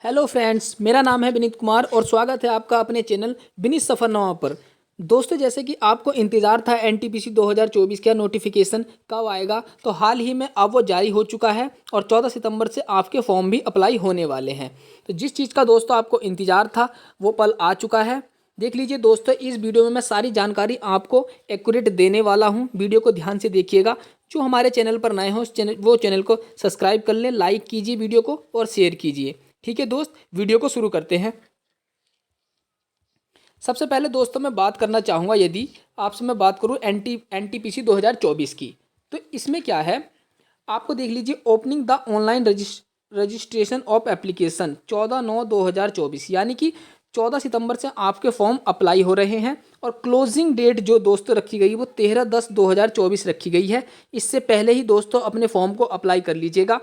Hello friends, मेरा नाम है विनीत कुमार और स्वागत है आपका अपने चैनल विनीत सफ़रनामा पर। दोस्तों, जैसे कि आपको इंतज़ार था एनटीपीसी 2024 का नोटिफिकेशन कब आएगा, तो हाल ही में अब वो जारी हो चुका है और 14 सितंबर से आपके फॉर्म भी अप्लाई होने वाले हैं। तो जिस चीज़ का दोस्तों आपको इंतज़ार था वो पल आ चुका है। देख लीजिए दोस्तों, इस वीडियो में मैं सारी जानकारी आपको एक्यूरेट देने वाला हूँ। वीडियो को ध्यान से देखिएगा। जो हमारे चैनल पर नए हों वो चैनल को सब्सक्राइब कर लें, लाइक कीजिए वीडियो को और शेयर कीजिए। ठीक है दोस्त, वीडियो को शुरू करते हैं। सबसे पहले दोस्तों मैं बात करना चाहूँगा, यदि आपसे मैं बात करूँ एनटीपीसी 2024 की, तो इसमें क्या है, आपको देख लीजिए। Opening the online registration of application 14/9/2024, यानी कि 14 सितंबर से आपके फॉर्म अप्लाई हो रहे हैं और क्लोजिंग डेट जो दोस्तों रखी गई वो 13/10/2024 रखी गई है। इससे पहले ही दोस्तों अपने फॉर्म को अप्लाई कर लीजिएगा।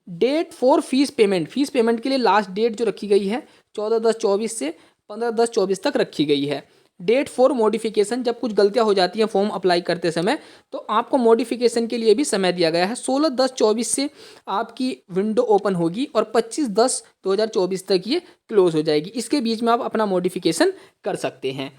डेट फॉर फीस पेमेंट के लिए लास्ट डेट जो रखी गई है 14/10/24 से 15/10/24 तक रखी गई है। डेट फॉर मॉडिफिकेशन, जब कुछ गलतियां हो जाती हैं फॉर्म अप्लाई करते समय तो आपको मॉडिफिकेशन के लिए भी समय दिया गया है। 16/10/24 से आपकी विंडो ओपन होगी और 25/10/2024 तक ये क्लोज हो जाएगी। इसके बीच में आप अपना मॉडिफिकेशन कर सकते हैं।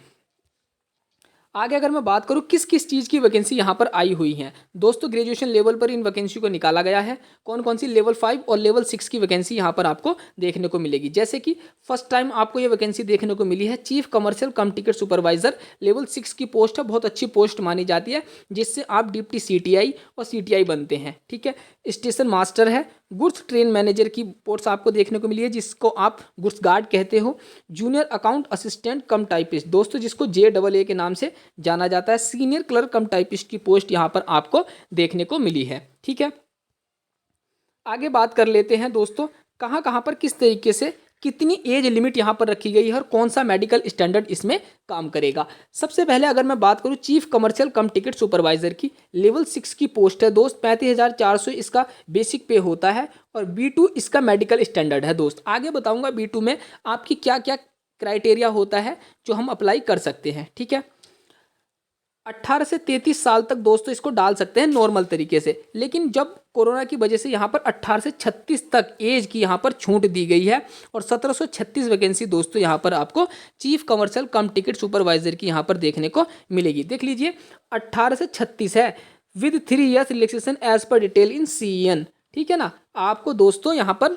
आगे अगर मैं बात करूं किस किस चीज़ की वैकेंसी यहाँ पर आई हुई है, दोस्तों ग्रेजुएशन लेवल पर इन वैकेंसी को निकाला गया है। कौन कौन सी लेवल 5 और लेवल 6 की वैकेंसी यहाँ पर आपको देखने को मिलेगी। जैसे कि फर्स्ट टाइम आपको ये वैकेंसी देखने को मिली है चीफ कमर्शियल कम टिकट सुपरवाइजर, लेवल 6 की पोस्ट है। बहुत अच्छी पोस्ट मानी जाती है, जिससे आप डिप्टी सीटीआई और सीटीआई बनते हैं। ठीक है। स्टेशन मास्टर है। गुड्स ट्रेन मैनेजर की पोस्ट आपको देखने को मिली है, जिसको आप गुड्स गार्ड कहते हो। जूनियर अकाउंट असिस्टेंट कम टाइपिस्ट दोस्तों, जिसको JAA के नाम से जाना जाता है। सीनियर क्लर्क कम टाइपिस्ट की पोस्ट यहाँ पर आपको देखने को मिली है। ठीक है। आगे बात कर लेते हैं दोस्तों, कहाँ कहाँ पर किस तरीके से कितनी एज लिमिट यहाँ पर रखी गई है और कौन सा मेडिकल स्टैंडर्ड इसमें काम करेगा। सबसे पहले अगर मैं बात करूँ चीफ कमर्शियल कम टिकट सुपरवाइजर की, लेवल 6 की पोस्ट है दोस्त। 35,400 इसका बेसिक पे होता है और B2 इसका मेडिकल स्टैंडर्ड है दोस्त। आगे बताऊंगा B2 में आपकी क्या क्या क्राइटेरिया होता है जो हम अप्लाई कर सकते हैं। ठीक है। 18 से 33 साल तक दोस्तों इसको डाल सकते हैं नॉर्मल तरीके से, लेकिन जब कोरोना की वजह से यहाँ पर 18 से 36 तक एज की यहाँ पर छूट दी गई है और 1736 वैकेंसी दोस्तों यहाँ पर आपको चीफ कमर्शियल कम टिकट सुपरवाइजर की यहाँ पर देखने को मिलेगी। देख लीजिए 18 से 36 है विद 3 ईयर्स रिलैक्सेशन एज पर डिटेल इन CEN। ठीक है ना, आपको दोस्तों यहाँ पर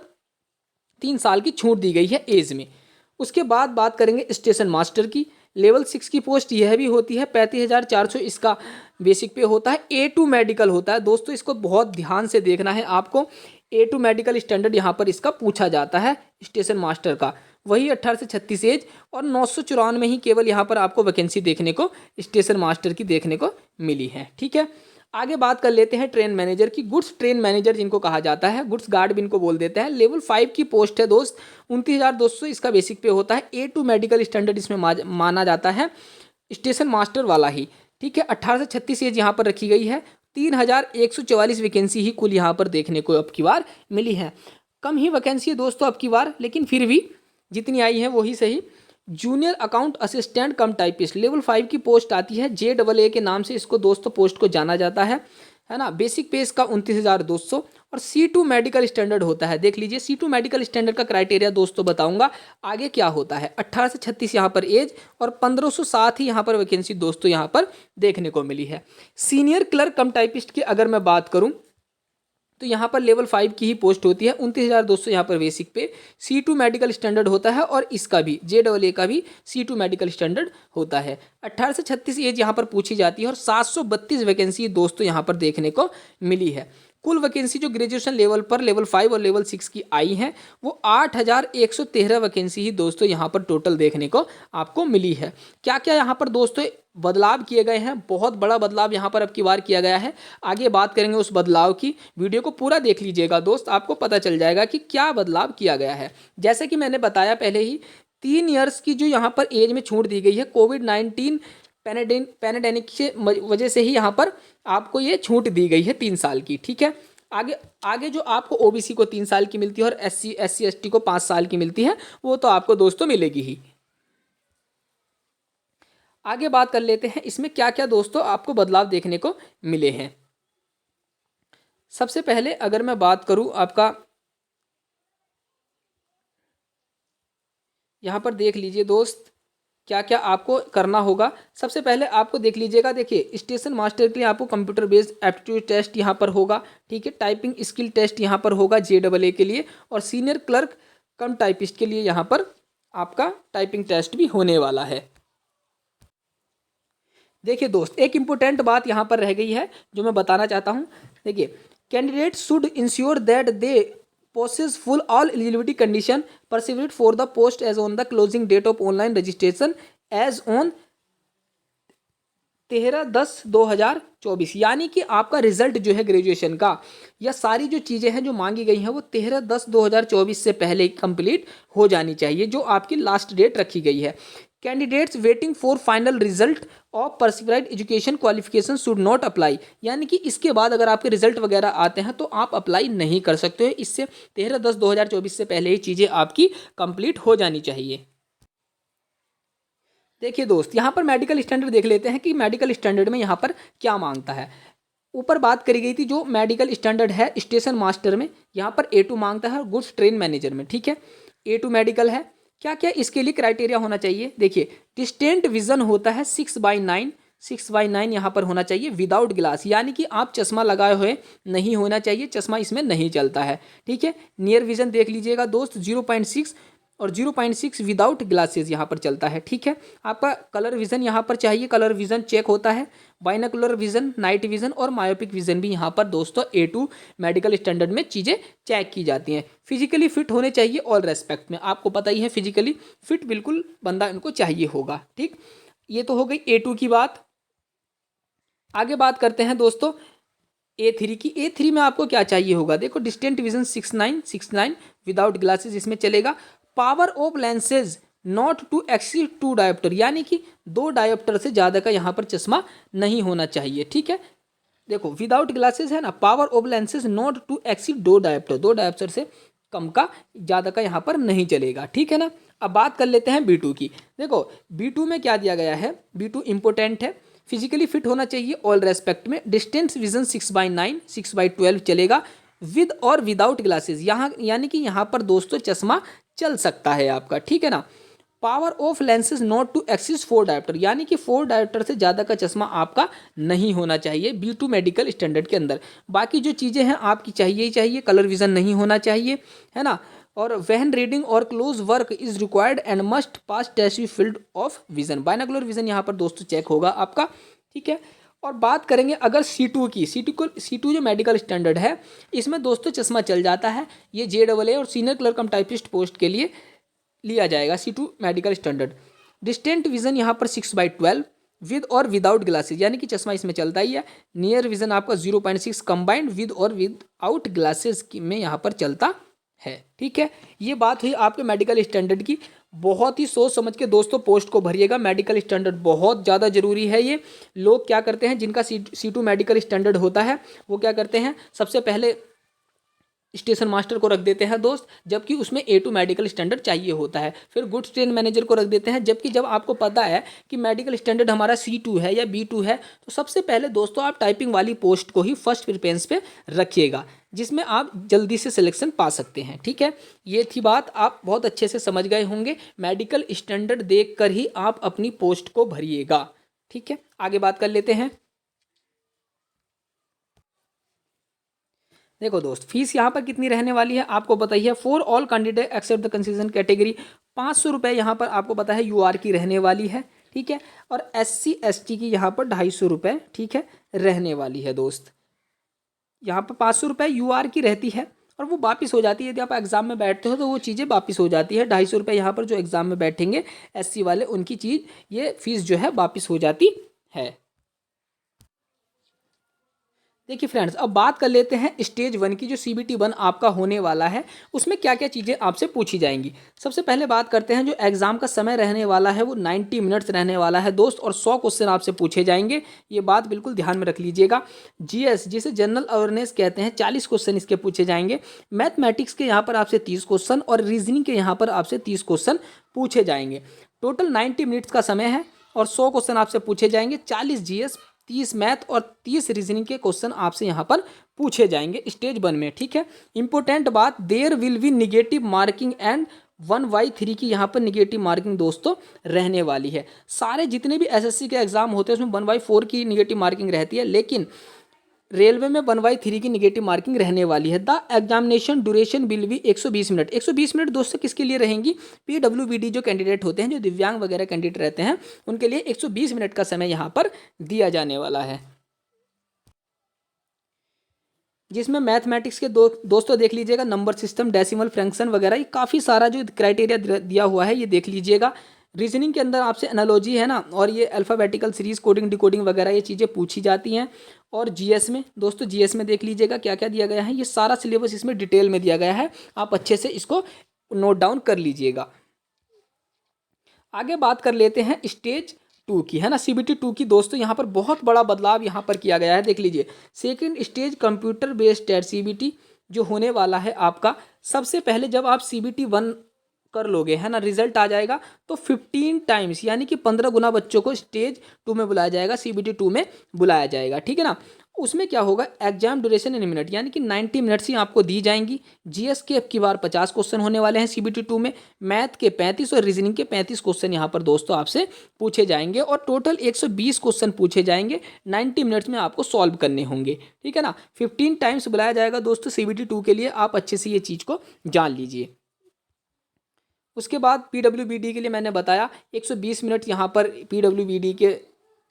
3 साल की छूट दी गई है एज में। उसके बाद बात करेंगे स्टेशन मास्टर की, लेवल 6 की पोस्ट यह भी होती है। 35,400 इसका बेसिक पे होता है। A2 मेडिकल होता है दोस्तों, इसको बहुत ध्यान से देखना है आपको। A2 मेडिकल स्टैंडर्ड यहाँ पर इसका पूछा जाता है स्टेशन मास्टर का। वही 18 से 36 एज और 994 में ही केवल यहाँ पर आपको वैकेंसी देखने को स्टेशन मास्टर की देखने को मिली है। ठीक है। आगे बात कर लेते हैं ट्रेन मैनेजर की। गुड्स ट्रेन मैनेजर जिनको कहा जाता है, गुड्स गार्ड भी इनको बोल देते हैं। लेवल 5 की पोस्ट है दोस्त। 29,200 इसका बेसिक पे होता है। A2 मेडिकल स्टैंडर्ड इसमें माना जाता है, स्टेशन मास्टर वाला ही। ठीक है। 18 से 36 एज यहाँ पर रखी गई है। 3,144 वैकेंसी ही कुल यहाँ पर देखने को अब की बार मिली है। कम ही वैकेंसी है दोस्तों अब की बार, लेकिन फिर भी जितनी आई है वही सही। जूनियर अकाउंट असिस्टेंट कम टाइपिस्ट, लेवल 5 की पोस्ट आती है। JAA के नाम से इसको दोस्तों पोस्ट को जाना जाता है ना। बेसिक पे इसका 29,200 और C2 मेडिकल स्टैंडर्ड होता है। देख लीजिए C2 मेडिकल स्टैंडर्ड का क्राइटेरिया दोस्तों बताऊंगा आगे क्या होता है। 18 से 36 यहाँ पर एज और 1507 ही यहाँ पर वैकेंसी दोस्तों यहाँ पर देखने को मिली है। सीनियर क्लर्क कम टाइपिस्ट की अगर मैं बात करूँ तो यहाँ पर लेवल 5 की ही पोस्ट होती है। 29,200 यहाँ पर बेसिक पे। C2 मेडिकल स्टैंडर्ड होता है और इसका भी JAA का भी C2 मेडिकल स्टैंडर्ड होता है। 18 से 36 एज यहाँ पर पूछी जाती है और 732 वैकेंसी दोस्तों यहाँ पर देखने को मिली है। कुल वैकेंसी जो ग्रेजुएशन लेवल पर लेवल 5 और लेवल 6 की आई हैं वो 8,113 वैकेंसी ही दोस्तों यहाँ पर टोटल देखने को आपको मिली है। क्या क्या यहाँ पर दोस्तों बदलाव किए गए हैं, बहुत बड़ा बदलाव यहाँ पर अब की बार किया गया है। आगे बात करेंगे उस बदलाव की। वीडियो को पूरा देख लीजिएगा दोस्त, आपको पता चल जाएगा कि क्या बदलाव किया गया है। जैसे कि मैंने बताया पहले ही, 3 ईयर्स की जो यहाँ पर एज में छूट दी गई है कोविड-19 पैनेडेमिक की वजह से ही यहाँ पर आपको ये छूट दी गई है 3 साल की। ठीक है। आगे आगे जो आपको OBC को 3 साल की मिलती है और SC ST को 5 साल की मिलती है, वो तो आपको दोस्तों मिलेगी ही। आगे बात कर लेते हैं इसमें क्या क्या दोस्तों आपको बदलाव देखने को मिले हैं। सबसे पहले अगर मैं बात करूं आपका यहाँ पर देख लीजिए दोस्त क्या क्या आपको करना होगा। सबसे पहले आपको देख लीजिएगा, देखिए स्टेशन मास्टर के लिए आपको कंप्यूटर बेस्ड एप्टीट्यूड टेस्ट यहाँ पर होगा, ठीक है। टाइपिंग स्किल टेस्ट यहाँ पर होगा JAA के लिए, और सीनियर क्लर्क कम टाइपिस्ट के लिए यहाँ पर आपका टाइपिंग टेस्ट भी होने वाला है। देखिए दोस्त, एक इम्पोर्टेंट बात यहाँ पर रह गई है जो मैं बताना चाहता हूँ। देखिए, candidate should ensure that they possess full all eligibility condition persevered for the post as on the closing date of online registration as on 13/10/2024, यानी कि आपका रिजल्ट जो है ग्रेजुएशन का या सारी जो चीज़ें हैं जो मांगी गई हैं वो 13/10/2024 से पहले कंप्लीट हो जानी चाहिए, जो आपकी लास्ट डेट रखी गई है। Candidates waiting for final result of prescribed education qualification should not apply, यानी कि इसके बाद अगर आपके रिजल्ट वगैरह आते हैं तो आप अप्लाई नहीं कर सकते हो। इससे 13/10/2024 से पहले ही चीज़ें आपकी कंप्लीट हो जानी चाहिए। देखिए दोस्त, यहाँ पर मेडिकल स्टैंडर्ड देख लेते हैं कि मेडिकल स्टैंडर्ड में यहाँ पर क्या मांगता है। ऊपर बात करी गई थी जो मेडिकल स्टैंडर्ड है स्टेशन मास्टर में, यहाँ पर A2 मांगता है और गुड्स ट्रेन मैनेजर में, ठीक है। A2 मेडिकल है। क्या क्या इसके लिए क्राइटेरिया होना चाहिए? देखिए, डिस्टेंट विजन होता है 6/9, 6/9 यहाँ पर होना चाहिए विदाउट ग्लास, यानी कि आप चश्मा लगाए हुए नहीं होना चाहिए, चश्मा इसमें नहीं चलता है, ठीक है। नियर विजन देख लीजिएगा दोस्त 0.6 और 0.6 विदाउट ग्लासेस यहाँ पर चलता है, ठीक है। आपका कलर विजन यहाँ पर चाहिए, कलर विजन चेक होता है। बाइनोकुलर विजन, नाइट विजन और मायोपिक विजन भी यहाँ पर दोस्तों A2 मेडिकल स्टैंडर्ड में चीज़ें चेक की जाती हैं। फिजिकली फिट होने चाहिए ऑल रेस्पेक्ट में, आपको पता ही है फिजिकली फिट बिल्कुल बंदा इनको चाहिए होगा, ठीक। ये तो हो गई A2 की बात। आगे बात करते हैं दोस्तों A3 की। A3 में आपको क्या चाहिए होगा? देखो, डिस्टेंट विजन 6/9 विदाउट ग्लासेस इसमें चलेगा। Power of lenses not to exceed 2 dioptre, यानी कि 2 डायोप्टर से ज़्यादा का यहाँ पर चश्मा नहीं होना चाहिए, ठीक है। देखो, विदाउट ग्लासेस है ना, power of lenses not to exceed 2 dioptre, 2 dioptre से कम का ज़्यादा का यहाँ पर नहीं चलेगा, ठीक है ना। अब बात कर लेते हैं B2 की। देखो, B2 में क्या दिया गया है? B2 इंपोर्टेंट है। फिजिकली फिट होना चाहिए ऑल रेस्पेक्ट में। डिस्टेंस विजन 6/9, 6/12 चलेगा विद और विदाउट ग्लासेस, यहाँ यानी कि यहाँ पर दोस्तों चश्मा चल सकता है आपका, ठीक है ना। Power of lenses not to exceed 4 dioptre, यानी कि 4 डायोप्टर से ज़्यादा का चश्मा आपका नहीं होना चाहिए B2 मेडिकल स्टैंडर्ड के अंदर। बाकी जो चीज़ें हैं आपकी चाहिए ही चाहिए। कलर विजन नहीं होना चाहिए, है ना। और व्हेन रीडिंग और close work is required and must pass test field of vision, binocular vision यहाँ पर दोस्तों चेक होगा आपका, ठीक है। और बात करेंगे अगर C2 की, C2 जो मेडिकल स्टैंडर्ड है इसमें दोस्तों चश्मा चल जाता है। ये JAA और सीनियर क्लर्क कम टाइपिस्ट पोस्ट के लिए लिया जाएगा C2 medical standard. Distant vision यहाँ पर 6/12 विद और विदाउट ग्लासेस, यानी कि चश्मा इसमें चलता ही है। नियर विजन आपका 0.6 कंबाइंड विद और विदाउट ग्लासेस में यहाँ पर चलता है, ठीक है। ये बात हुई आपके मेडिकल स्टैंडर्ड की। बहुत ही सोच समझ के दोस्तों पोस्ट को भरिएगा, मेडिकल स्टैंडर्ड बहुत ज़्यादा जरूरी है। ये लोग क्या करते हैं, जिनका C2 मेडिकल स्टैंडर्ड होता है वो क्या करते हैं, सबसे पहले स्टेशन मास्टर को रख देते हैं दोस्त, जबकि उसमें A2 मेडिकल स्टैंडर्ड चाहिए होता है। फिर गुड्स ट्रेन मैनेजर को रख देते हैं, जबकि जब आपको पता है कि मेडिकल स्टैंडर्ड हमारा C2 है या B2 है तो सबसे पहले दोस्तों आप टाइपिंग वाली पोस्ट को ही फर्स्ट प्रेफरेंस पे रखिएगा, जिसमें आप जल्दी से सिलेक्शन पा सकते हैं, ठीक है। ये थी बात, आप बहुत अच्छे से समझ गए होंगे। मेडिकल स्टैंडर्ड देख कर ही आप अपनी पोस्ट को भरिएगा, ठीक है। आगे बात कर लेते हैं। देखो दोस्त, फीस यहाँ पर कितनी रहने वाली है आपको बताइए। For all candidate except the concession category 500 रुपये यहाँ पर आपको पता है UR की रहने वाली है, ठीक है। और SC ST की यहाँ पर 250 रुपये, ठीक है, रहने वाली है दोस्त। यहाँ पर 500 रुपये UR की रहती है और वो वापस हो जाती है। यदि आप एग्जाम में बैठते हो तो वो चीज़ें वापस हो जाती है। 250 रुपये यहाँ पर जो एग्जाम में बैठेंगे SC वाले, उनकी चीज़ ये फीस जो है वापस हो जाती है। देखिए फ्रेंड्स, अब बात कर लेते हैं स्टेज 1 की। जो CBT 1 आपका होने वाला है उसमें क्या क्या चीज़ें आपसे पूछी जाएंगी। सबसे पहले बात करते हैं, जो एग्ज़ाम का समय रहने वाला है वो 90 मिनट्स रहने वाला है दोस्त, और 100 क्वेश्चन आपसे पूछे जाएंगे। ये बात बिल्कुल ध्यान में रख लीजिएगा। GS जिसे जनरल अवेयरनेस कहते हैं, 40 क्वेश्चन इसके पूछे जाएंगे। मैथमेटिक्स के यहाँ पर आपसे 30 क्वेश्चन और रीजनिंग के यहाँ पर आपसे 30 क्वेश्चन पूछे जाएंगे। टोटल 90 मिनट्स का समय है और 100 क्वेश्चन आपसे पूछे जाएंगे। 40 GS, 30 मैथ और 30 रीजनिंग के क्वेश्चन आपसे यहाँ पर पूछे जाएंगे स्टेज 1 में, ठीक है। इंपॉर्टेंट बात, there will be negative marking and 1/3 की यहाँ पर निगेटिव मार्किंग दोस्तों रहने वाली है। सारे जितने भी एसएससी के एग्जाम होते हैं उसमें 1/4 की निगेटिव मार्किंग रहती है, लेकिन रेलवे में 1/3 की निगेटिव मार्किंग रहने वाली है। The examination duration will be 120 minute. 120 minute दोस्तों किसके लिए रहेंगी? पीडब्ल्यूबीडी जो कैंडिडेट होते हैं, जो दिव्यांग वगैरह कैंडिडेट रहते हैं, उनके लिए 120 मिनट का समय यहाँ पर दिया जाने वाला है, जिसमें मैथमेटिक्स के दोस्तों देख लीजिएगा, नंबर सिस्टम, डेसिमल फ्रैक्शन वगैरह, ये काफ़ी सारा जो क्राइटेरिया दिया हुआ है ये देख लीजिएगा। रीजनिंग के अंदर आपसे एनालॉजी है ना, और ये अल्फ़ाबेटिकल सीरीज, कोडिंग, डिकोडिंग वगैरह ये चीज़ें पूछी जाती हैं। और जीएस में दोस्तों, जीएस में देख लीजिएगा क्या क्या दिया गया है, ये सारा सिलेबस इसमें डिटेल में दिया गया है, आप अच्छे से इसको नोट डाउन कर लीजिएगा। आगे बात कर लेते हैं स्टेज 2 की, है ना, CBT 2 की। दोस्तों यहाँ पर बहुत बड़ा बदलाव यहाँ पर किया गया है, देख लीजिए। Second stage computer based test CBT जो होने वाला है आपका, सबसे पहले जब आप CBT 1 कर लोगे, है ना, रिजल्ट आ जाएगा, तो 15 टाइम्स यानी कि 15 गुना बच्चों को स्टेज 2 में बुलाया जाएगा, CBT 2 में बुलाया जाएगा, ठीक है ना। उसमें क्या होगा, एग्जाम ड्यूरेशन इन मिनट यानी कि 90 मिनट्स ही आपको दी जाएंगी। जीएस के अब की बार 50 क्वेश्चन होने वाले हैं CBT 2 में, मैथ के 35 और रीजनिंग के 35 क्वेश्चन यहाँ पर दोस्तों आपसे पूछे जाएंगे, और टोटल 120 क्वेश्चन पूछे जाएंगे, 90 मिनट्स में आपको सॉल्व करने होंगे, ठीक है ना। 15 टाइम्स बुलाया जाएगा दोस्तों CBT 2 के लिए, आप अच्छे से ये चीज़ को जान लीजिए। उसके बाद पीडब्ल्यूबीडी के लिए मैंने बताया 120 मिनट यहाँ पर पीडब्ल्यूबीडी के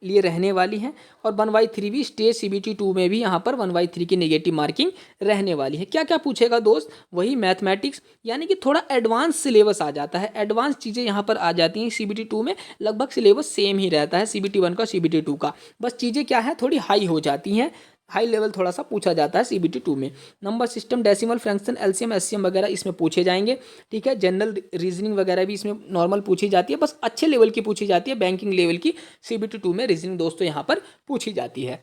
लिए रहने वाली हैं, और 1/3 भी स्टेज CBT 2 में भी यहाँ पर 1/3 की नेगेटिव मार्किंग रहने वाली है। क्या क्या पूछेगा दोस्त, वही मैथमेटिक्स, यानी कि थोड़ा एडवांस सिलेबस आ जाता है, एडवांस चीज़ें यहाँ पर आ जाती हैं। CBT 2 में लगभग सिलेबस सेम ही रहता है CBT 1 का CBT 2 का, बस चीज़ें क्या है थोड़ी हाई हो जाती हैं, हाई लेवल थोड़ा सा पूछा जाता है CBT 2 में। Number system, decimal fraction, LCM SCM वगैरह इसमें पूछे जाएंगे, ठीक है। जनरल रीजनिंग वगैरह भी इसमें नॉर्मल पूछी जाती है, बस अच्छे लेवल की पूछी जाती है, बैंकिंग लेवल की CBT 2 में रीजनिंग दोस्तों यहाँ पर पूछी जाती है।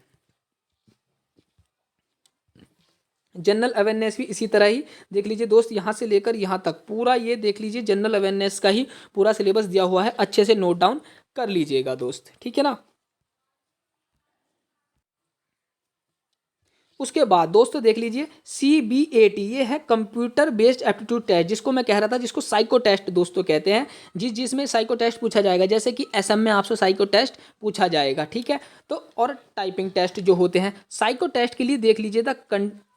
जनरल अवेयरनेस भी इसी तरह ही देख लीजिए दोस्त, यहाँ से लेकर यहाँ तक पूरा ये देख लीजिए, जनरल अवेयरनेस का ही पूरा सिलेबस दिया हुआ है, अच्छे से नोट डाउन कर लीजिएगा दोस्त, ठीक है ना। उसके बाद दोस्तों देख लीजिए CBAT, ये है कंप्यूटर बेस्ड एप्टीट्यूड टेस्ट, जिसको मैं कह रहा था, जिसको साइको टेस्ट दोस्तों कहते हैं, जिसमें साइको टेस्ट पूछा जाएगा, जैसे कि SM में आपसे साइको टेस्ट पूछा जाएगा, ठीक है। तो और टाइपिंग टेस्ट जो होते हैं, साइको टेस्ट के लिए देख लीजिए the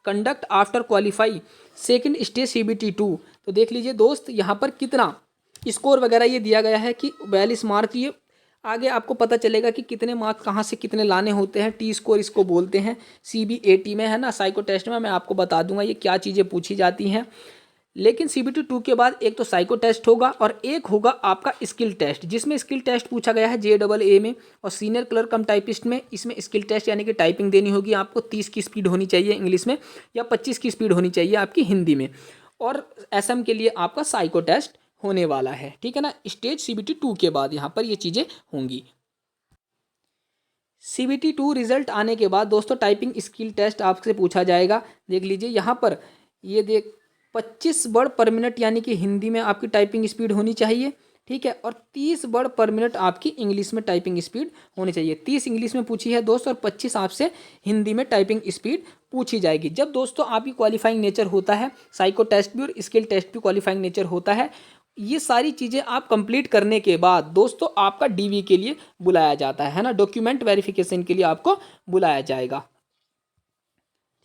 conduct after qualify second stage CBT 2। तो देख लीजिए दोस्त यहाँ पर कितना स्कोर वगैरह ये दिया गया है कि 42 मार्क, ये आगे आपको पता चलेगा कि कितने मार्क्स कहाँ से कितने लाने होते हैं, T स्कोर इसको बोलते हैं CBAT में, है ना। साइको टेस्ट में मैं आपको बता दूंगा ये क्या चीज़ें पूछी जाती हैं, लेकिन CBT 2 के बाद एक तो साइको टेस्ट होगा और एक होगा आपका स्किल टेस्ट, जिसमें स्किल टेस्ट पूछा गया है JAA में, और सीनियर क्लर्क कम टाइपिस्ट में इसमें स्किल टेस्ट यानी कि टाइपिंग देनी होगी आपको, 30 की स्पीड होनी चाहिए इंग्लिश में, या 25 की स्पीड होनी चाहिए आपकी हिंदी में, और SM के लिए आपका साइको टेस्ट होने वाला है, ठीक है ना। स्टेज CBT 2 के बाद यहाँ पर ये चीज़ें होंगी। CBT 2 रिजल्ट आने के बाद दोस्तों टाइपिंग स्किल टेस्ट आपसे पूछा जाएगा, देख लीजिए यहाँ पर, ये देख 25 वर्ड पर मिनट यानी कि हिंदी में आपकी टाइपिंग स्पीड होनी चाहिए, ठीक है, और 30 वर्ड पर मिनट आपकी इंग्लिश में टाइपिंग स्पीड होनी चाहिए। 30 इंग्लिश में पूछी है दोस्तों, और 25 आपसे हिंदी में टाइपिंग स्पीड पूछी जाएगी। जब दोस्तों आपकी क्वालिफाइंग नेचर होता है, साइको टेस्ट भी और स्किल टेस्ट भी क्वालिफाइंग नेचर होता है, ये सारी चीज़ें आप कंप्लीट करने के बाद दोस्तों आपका DV के लिए बुलाया जाता है ना, डॉक्यूमेंट वेरिफिकेशन के लिए आपको बुलाया जाएगा,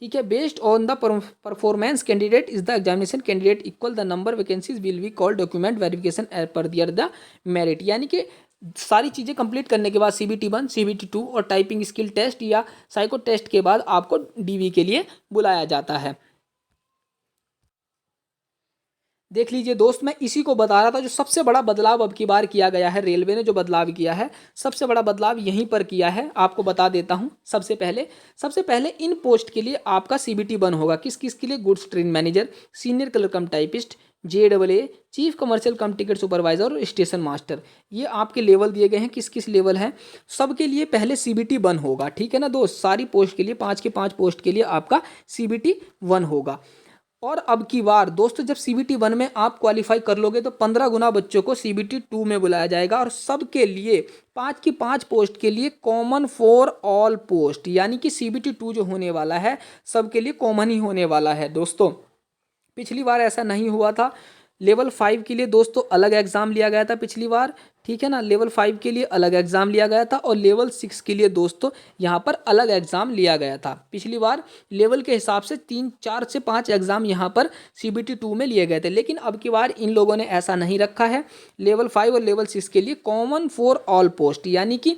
ठीक है। Based on the performance candidate is the examination candidate equal the number vacancies will be called document verification पर दियर द मेरिट, यानी कि सारी चीज़ें कंप्लीट करने के बाद CBT 1 CBT 2 और टाइपिंग स्किल टेस्ट या साइको टेस्ट के बाद आपको DV के लिए बुलाया जाता है। देख लीजिए दोस्त, मैं इसी को बता रहा था, जो सबसे बड़ा बदलाव अब की बार किया गया है, रेलवे ने जो बदलाव किया है, सबसे बड़ा बदलाव यहीं पर किया है, आपको बता देता हूं। सबसे पहले इन पोस्ट के लिए आपका CBT 1 होगा, किस किस के लिए, goods train manager, senior clerk कम टाइपिस्ट, JAA, चीफ कमर्शियल कम टिकट सुपरवाइजर और स्टेशन मास्टर, ये आपके लेवल दिए गए हैं, किस किस लेवल हैं सबके लिए। पहले CBT 1 होगा, ठीक है ना दोस्त, सारी पोस्ट के लिए 5 के 5 पोस्ट के लिए आपका CBT 1 होगा। और अब की बार दोस्तों जब CBT 1 में आप क्वालिफाई कर लोगे तो 15 गुना बच्चों को CBT 2 में बुलाया जाएगा, और सबके लिए 5 की 5 पोस्ट के लिए कॉमन फॉर ऑल पोस्ट, यानी कि CBT 2 जो होने वाला है सबके लिए कॉमन ही होने वाला है दोस्तों। पिछली बार ऐसा नहीं हुआ था, लेवल 5 के लिए दोस्तों अलग एग्ज़ाम लिया गया था पिछली बार, ठीक है ना। लेवल 5 के लिए अलग एग्ज़ाम लिया गया था और लेवल 6 के लिए दोस्तों यहाँ पर अलग एग्ज़ाम लिया गया था। पिछली बार लेवल के हिसाब से 4 से 5 एग्ज़ाम यहाँ पर CBT 2 में लिए गए थे, लेकिन अब की बार इन लोगों ने ऐसा नहीं रखा है। लेवल 5 और लेवल 6 के लिए कॉमन फॉर ऑल पोस्ट, यानी कि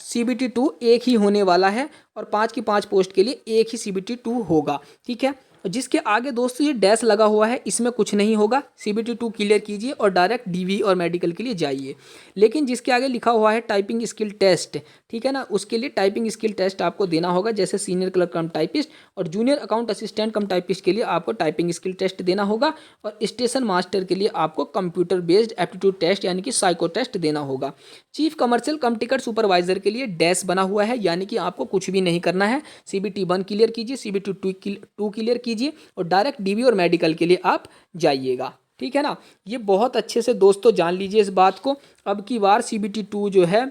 CBT 2 एक ही होने वाला है और 5 की 5 पोस्ट के लिए एक ही CBT 2 होगा, ठीक है। जिसके आगे दोस्तों ये डैश लगा हुआ है, इसमें कुछ नहीं होगा। CBT 2 क्लियर कीजिए और डायरेक्ट DV और मेडिकल के लिए जाइए। लेकिन जिसके आगे लिखा हुआ है टाइपिंग स्किल टेस्ट, ठीक है ना, उसके लिए टाइपिंग स्किल टेस्ट आपको देना होगा। जैसे सीनियर क्लर्क कम टाइपिस्ट और जूनियर अकाउंट असिस्टेंट कम टाइपिस्ट के लिए आपको टाइपिंग स्किल टेस्ट देना होगा और स्टेशन मास्टर के लिए आपको कंप्यूटर बेस्ड एप्टीट्यूड टेस्ट यानी कि साइको टेस्ट देना होगा। चीफ कमर्शियल कम टिकट सुपरवाइजर के लिए डैश बना हुआ है, यानी कि आपको कुछ भी नहीं करना है। CBT 1 क्लियर कीजिए, CBT 2 क्लियर कीजिए और डायरेक्ट DV और मेडिकल के लिए आप जाइएगा, ठीक है ना। ये बहुत अच्छे से दोस्तों जान लीजिए इस बात को। अब की बार CBT 2 जो है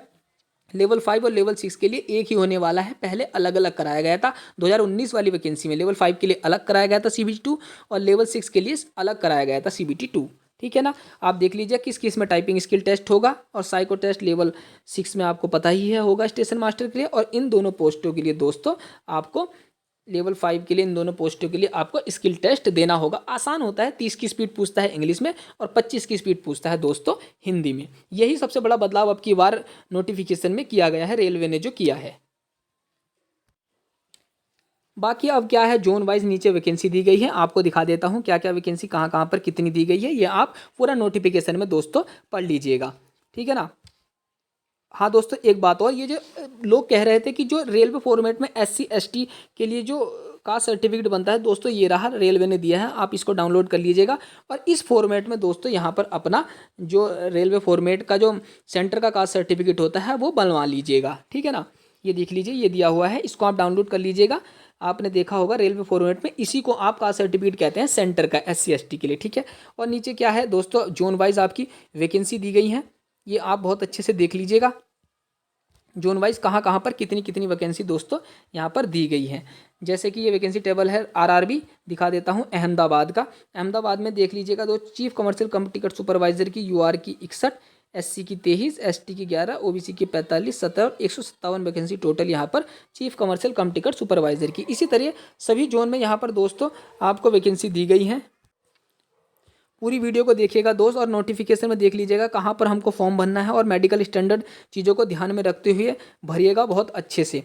लेवल 5 और लेवल 6 के लिए एक ही होने वाला है। पहले अलग अलग कराया गया था 2019 वाली वैकेंसी में। लेवल 5 के लिए अलग कराया गया था CBT 2 और लेवल 6 के लिए अलग कराया गया था CBT 2, ठीक है ना। आप देख लीजिए किस किस में टाइपिंग स्किल टेस्ट होगा और साइको टेस्ट लेवल 6 में आपको पता ही है होगा स्टेशन मास्टर के लिए। और इन दोनों पोस्टों के लिए दोस्तों आपको लेवल 5 के लिए इन दोनों पोस्टों के लिए आपको स्किल टेस्ट देना होगा। आसान होता है, 30 की स्पीड पूछता है इंग्लिश में और 25 की स्पीड पूछता है दोस्तों हिंदी में। यही सबसे बड़ा बदलाव अब की बार नोटिफिकेशन में किया गया है, रेलवे ने जो किया है। बाकी अब क्या है, जोन वाइज नीचे वैकेंसी दी गई है, आपको दिखा देता हूँ क्या क्या वैकेंसी कहाँ कहाँ पर कितनी दी गई है। ये आप पूरा नोटिफिकेशन में दोस्तों पढ़ लीजिएगा, ठीक है ना। हाँ दोस्तों एक बात और, ये जो लोग कह रहे थे कि जो रेलवे फॉर्मेट में SC ST के लिए जो कास्ट सर्टिफिकेट बनता है दोस्तों, ये रहा, रेलवे ने दिया है, आप इसको डाउनलोड कर लीजिएगा। और इस फॉर्मेट में दोस्तों यहाँ पर अपना जो रेलवे फॉर्मेट का जो सेंटर का कास्ट सर्टिफिकेट होता है वो बनवा लीजिएगा, ठीक है ना। ये देख लीजिए, ये दिया हुआ है, इसको आप डाउनलोड कर लीजिएगा। आपने देखा होगा रेलवे फॉर्मेट में, इसी को आप कास्ट सर्टिफिकेट कहते हैं सेंटर का SC ST के लिए, ठीक है। और नीचे क्या है दोस्तों, जोन वाइज आपकी वैकेंसी दी गई है, ये आप बहुत अच्छे से देख लीजिएगा। जोन वाइज कहाँ कहाँ पर कितनी कितनी वैकेंसी दोस्तों यहाँ पर दी गई है। जैसे कि ये वैकेंसी टेबल है, RRB दिखा देता हूँ अहमदाबाद का। अहमदाबाद में देख लीजिएगा, तो चीफ कमर्शियल कम टिकट सुपरवाइजर की UR की 61, SC की 23, ST की 11, OBC की 45, 17 और 157 वैकेंसी टोटल यहाँ पर चीफ कमर्शियल कम टिकट सुपरवाइजर की। इसी तरह सभी जोन में यहाँ पर दोस्तों आपको वैकेंसी दी गई है। पूरी वीडियो को देखिएगा दोस्त और नोटिफिकेशन में देख लीजिएगा कहाँ पर हमको फॉर्म भरना है और मेडिकल स्टैंडर्ड चीज़ों को ध्यान में रखते हुए भरिएगा बहुत अच्छे से,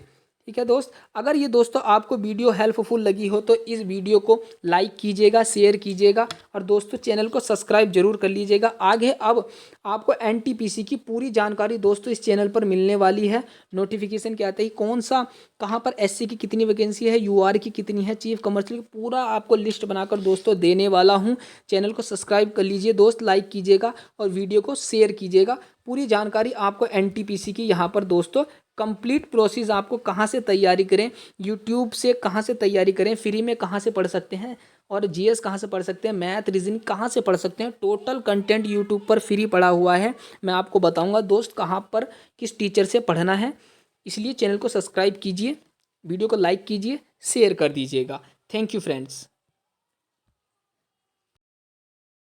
ठीक है दोस्त। अगर ये दोस्तों आपको वीडियो हेल्पफुल लगी हो तो इस वीडियो को लाइक कीजिएगा, शेयर कीजिएगा और दोस्तों चैनल को सब्सक्राइब जरूर कर लीजिएगा। आगे अब आपको NTPC की पूरी जानकारी दोस्तों इस चैनल पर मिलने वाली है। नोटिफिकेशन के आते ही कौन सा कहाँ पर SC की कितनी वैकेंसी है, UR की कितनी है, चीफ कमर्शियल की पूरा आपको लिस्ट बनाकर दोस्तों देने वाला हूँ। चैनल को सब्सक्राइब कर लीजिए दोस्त, लाइक कीजिएगा और वीडियो को शेयर कीजिएगा। पूरी जानकारी आपको NTPC की यहाँ पर दोस्तों कंप्लीट प्रोसेस, आपको कहाँ से तैयारी करें, यूट्यूब से कहाँ से तैयारी करें, फ्री में कहाँ से पढ़ सकते हैं और GS कहाँ से पढ़ सकते हैं, मैथ रीजनिंग कहाँ से पढ़ सकते हैं, टोटल कंटेंट यूट्यूब पर फ्री पड़ा हुआ है। मैं आपको बताऊंगा दोस्त कहाँ पर किस टीचर से पढ़ना है। इसलिए चैनल को सब्सक्राइब कीजिए, वीडियो को लाइक कीजिए, शेयर कर दीजिएगा। Thank you friends.